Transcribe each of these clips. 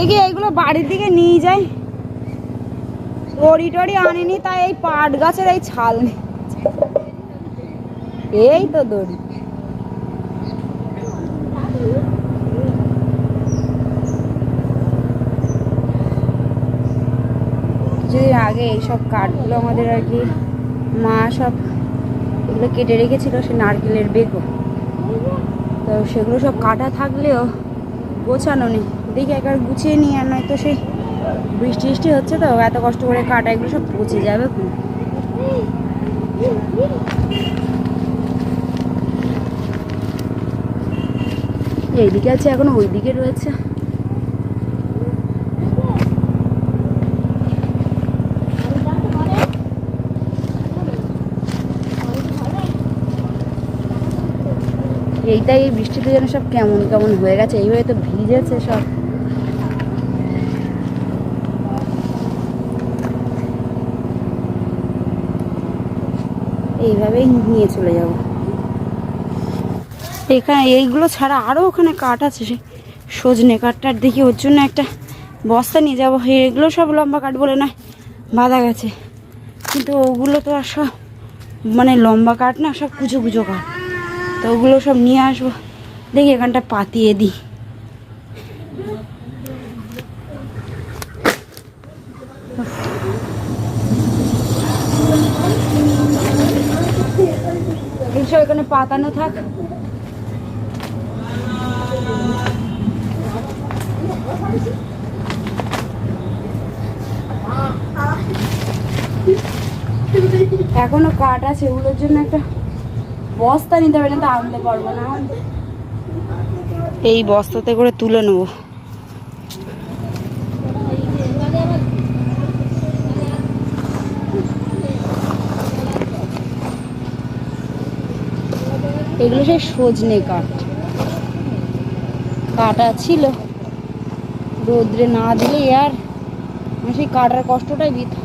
এগিয়ে এইগুলো বাড়ির দিকে নিয়ে যাই। দড়ি টড়ি আনিনি, তাই এই পাট গাছের এই ছাল নেই, এই তো দড়ি। কিছুদিন আগে এইসব কাঠগুলো আমাদের আর কি মা সব এগুলো কেটে রেখেছিল, সে নারকেলের বেকো। তো সেগুলো সব কাটা থাকলেও গোছানো নেই, দেখি একবার গুছিয়ে নিই। আর নয়তো সেই বৃষ্টি বৃষ্টি হচ্ছে তো এত কষ্ট করে কাটা, এগুলো সব পচে যাবে। এইদিকে আছে, এখনো ওইদিকে রয়েছে। এইটাই এই বৃষ্টিতে যেন সব কেমন কেমন হয়ে গেছে, এইভাবে তো ভিজেছে সব। এইভাবেই নিয়ে চলে যাব। এখানে এইগুলো ছাড়া আরও ওখানে কাঠ আছে, সে সজনে কাঠটার দেখি, ওর জন্য একটা বস্তা নিয়ে যাবো। এগুলো সব লম্বা কাঠ বলে নয়, বাঁধা গেছে, কিন্তু ওগুলো তো আর সব মানে লম্বা কাঠ না, সব কুচো কুচো কাঠ। তো ওগুলো সব নিয়ে আসবো, দেখি এখানটা পাতিয়ে দিই। এইসব এখানে পাতানো থাক। এখনো কাঠ আছে, ওগুলোর জন্য একটা বস্তা নিতে হবে, না তো আনতে পারবো না। এই বস্তাতে করে তুলে নেবো। এগুলো সেই সজনে কাঠ কাটা ছিল, রোদ্রে না দিলে আর সেই কাটার কষ্টটাই বৃথা।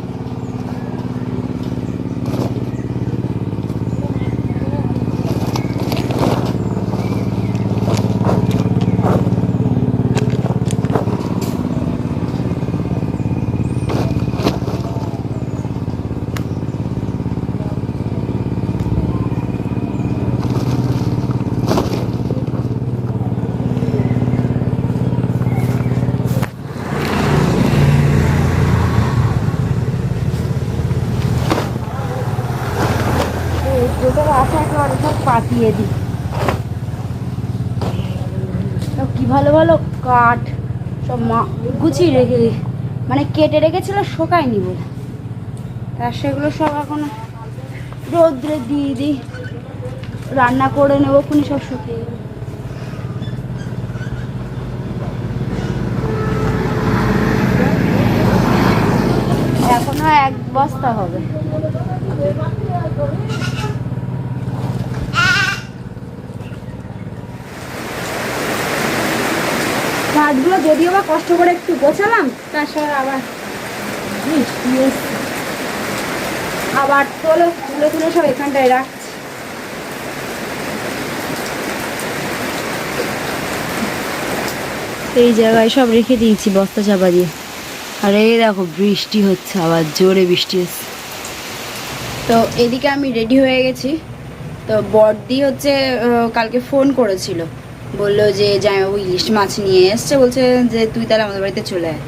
পাতিয়ে দিই। কি ভালো ভালো কাঠ সব গুছিয়ে রেখে দিই, মানে কেটে রেখেছিল শোকায়নি বলে, তার সেগুলো সব এখন রোদ্রে দিয়ে দিই, রান্না করে নেবো, খুনি সব শুকিয়ে গেল। এখনো এক বস্তা হবে। কাঠগুলো যদিও বা কষ্ট করে একটু গোছালাম, তার সঙ্গে আবার তুলে তুলে সব এখানটায় রাখছি। এই জায়গায় সব রেখে দিয়েছি বস্তা চাপা দিয়ে। আর এই দেখো বৃষ্টি হচ্ছে, আবার জোরে বৃষ্টি হচ্ছে। তো এদিকে আমি রেডি হয়ে গেছি। তো বড়দি হচ্ছে কালকে ফোন করেছিল, বললো যে জামাইবাবু ইলিশ মাছ নিয়ে এসছে, বলছে যে তুই তাহলে আমাদের বাড়িতে চলে আয়।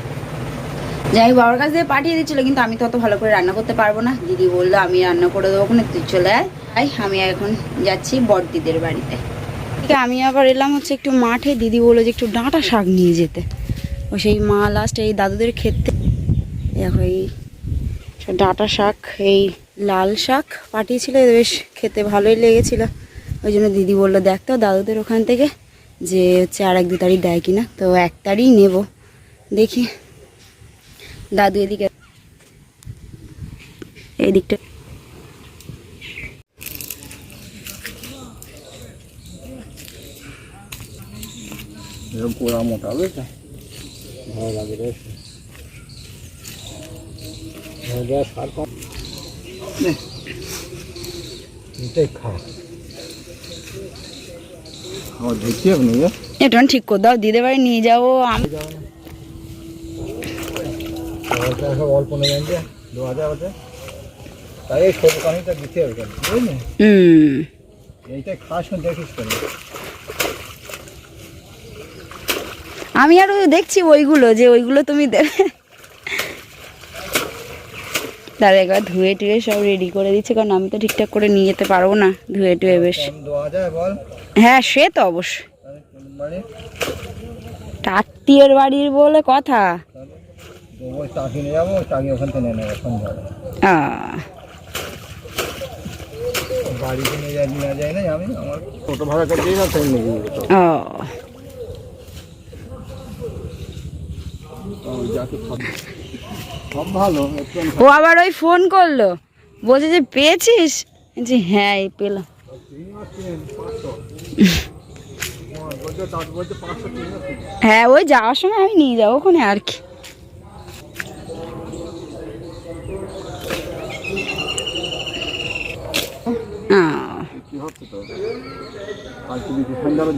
যাই বাবার কাছ থেকে পাঠিয়ে দিচ্ছিলো, কিন্তু আমি তো অত ভালো করে রান্না করতে পারবো না। দিদি বললো আমি রান্না করে দেবো, ওখানে তুই চলে আয়। তাই আমি এখন যাচ্ছি বড়দিদের বাড়িতে। ঠিক আমি আবার এলাম হচ্ছে একটু মাঠে, দিদি বললো যে একটু ডাঁটা শাক নিয়ে যেতে। ও সেই মা লাস্ট এই দাদুদের ক্ষেত্রে দেখো এই ডাঁটা শাক, এই লাল শাক পাঠিয়েছিল, বেশ খেতে ভালোই লেগেছিল। ওই জন্য দিদি বললো দেখতো দাদুদের ওখান থেকে যে হচ্ছে আর 1-2 তাড়ি দেয় কিনা। তো 1 তাড়ি নেব, দেখি। দাদু এদিকে এই দিকটা পোড়া মোটা বুঝলে ভালো লাগে রে। সার কম খাওয়া আমার দেখতে হবে না, এটা ঠিক করে দাও, দিদি বাড়ি নিয়ে যাবো। সব অল্প নেই জানছে 2000 হতে, তাই এই সবু কানিটা দিতে হবে কেন বুঝলি? এইটাই খাস দেখিস কেন? আমি আরো দেখছি ওইগুলো যে ওইগুলো তুমি দেবে। দাদা একবার ধুয়ে টুয়ে সব রেডি করে দিচ্ছে, কারণ আমি তো ঠিকঠাক করে নিয়ে যেতে পারবো না ধুয়ে টুয়ে বেশ। 2000 বল। হ্যাঁ সে তো অবশ্যই, মানে আত্মীয়ের বাড়ির বলে কথা। ওই টাকি নিয়ে যাবো, টাকি ওখান থেকে নিয়ে নেবো সন্ধ্যাবেলা। বাড়িতে নিয়ে যায় না, আমি আমার টোটো ভাড়া করে দিই না, তাই নিয়ে সব ভালো। ও আবার ওই ফোন করলো, বলছে যে পেয়েছিস, যে হ্যাঁ এই পেলাম। হ্যাঁ ওই যাওয়ার সময় আমি নিয়ে যাবো ওখানে আর কি।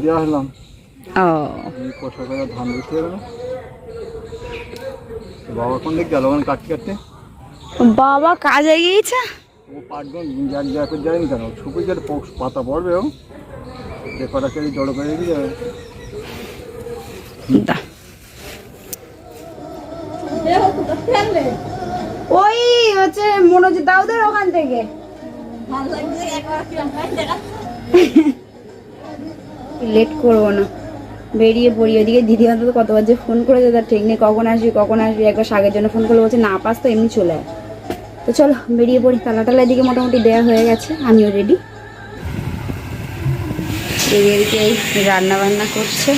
দেওয়া হলাম ও ধান দিতে হবে না। বাবা কোন দিক গেল ওখানে কাটতে কাটতে? বাবা কাজে গিয়েছে। ও পাটগুন যায়নি কেন, ছুপে গেলে পাতা পড়বে, ও যে কটা কেজি জড়ো করে দিয়ে যাবে। ওই হচ্ছে মনোজ দাউদের ওখান থেকে লেট করবো না, বেরিয়ে পড়ি। ওইদিকে দিদি অন্তত কতবার যে ফোন করেছে তার ঠিক নেই, কখন আসবি। একবার শাকের জন্য ফোন করলে বলছে না পাস তো এমনি চলে আয়। তো চলো বেরিয়ে পড়ি। তালা এদিকে মোটামুটি দেওয়া হয়ে গেছে, আমিও রেডি। এদিকে রান্না বান্না করছে।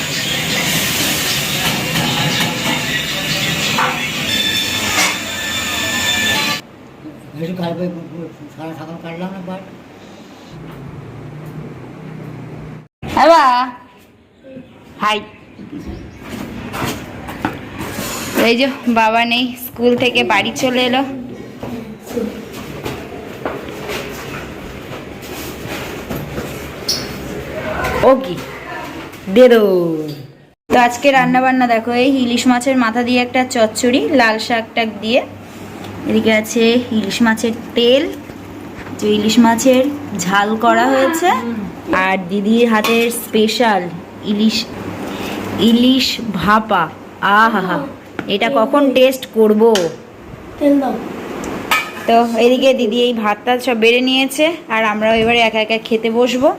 হাই, এই যে বাবা নেই, স্কুল থেকে বাড়ি চলে এলো। ও কি দে দো। তো আজকে রান্না বান্না দেখো, এই ইলিশ মাছের মাথা দিয়ে একটা চচ্চড়ি, লাল শাক টাক দিয়ে। এদিকে আছে ইলিশ মাছের তেল, যে ইলিশ মাছের ঝাল করা হয়েছে, আর দিদির হাতের স্পেশাল ইলিশ ভাপা। আহা, এটা কখন টেস্ট করব। তো এদিকে দিদি এই ভাতটা সব বেড়ে নিয়েছে, আর আমরাও এবারে একা একা খেতে বসবো।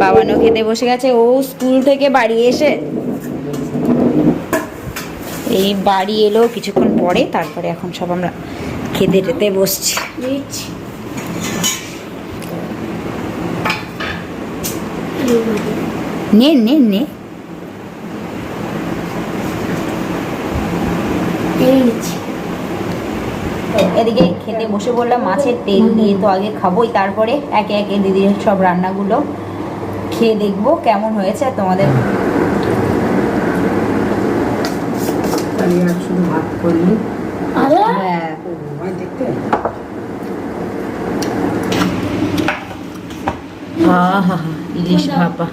বাবানও খেতে বসে গেছে, ও স্কুল থেকে বাড়ি এসে এই বাড়ি এলো কিছুক্ষণ পরে, তারপরে এখন সব আমরা খেতে টেতে বসছি। নে নে নে, এদিকে খেতে বসে বললাম মাছের তেল দিয়ে, তো আগে খাবোই, তারপরে একে একে দিদির সব রান্নাগুলো খেয়ে দেখবো কেমন হয়েছে। তোমাদের শুধু ভাত করলি? হ্যাঁ ইলিশ ভাপা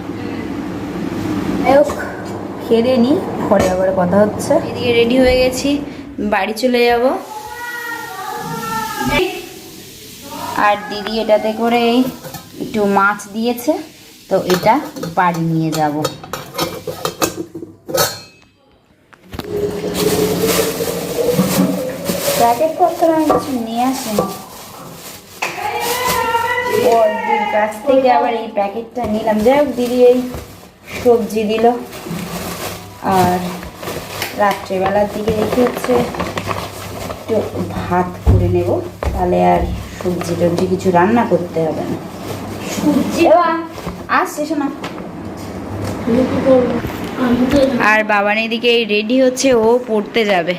খেয়ে নি, পরে আবার কথা হচ্ছে। এদিকে রেডি হয়ে গেছি, বাড়ি চলে যাব। আর দিদি এটাতে করে একটু মাছ দিয়েছে, তো এটা বাড়ি নিয়ে যাব। প্যাকেট করতে আমি কিছু নিয়ে আসিনি, ওর কাছ থেকে আবার এই প্যাকেটটা নিলাম। যাই হোক, দিদি এই সবজি দিল, আর রাত্রেবেলার দিকে দেখি হচ্ছে একটু ভাত করে নেব, তাহলে আর সবজি টবজি কিছু রান্না করতে হবে না। আসছে শোনা। আর বাবান এদিকে রেডি হচ্ছে, ও পড়তে যাবে।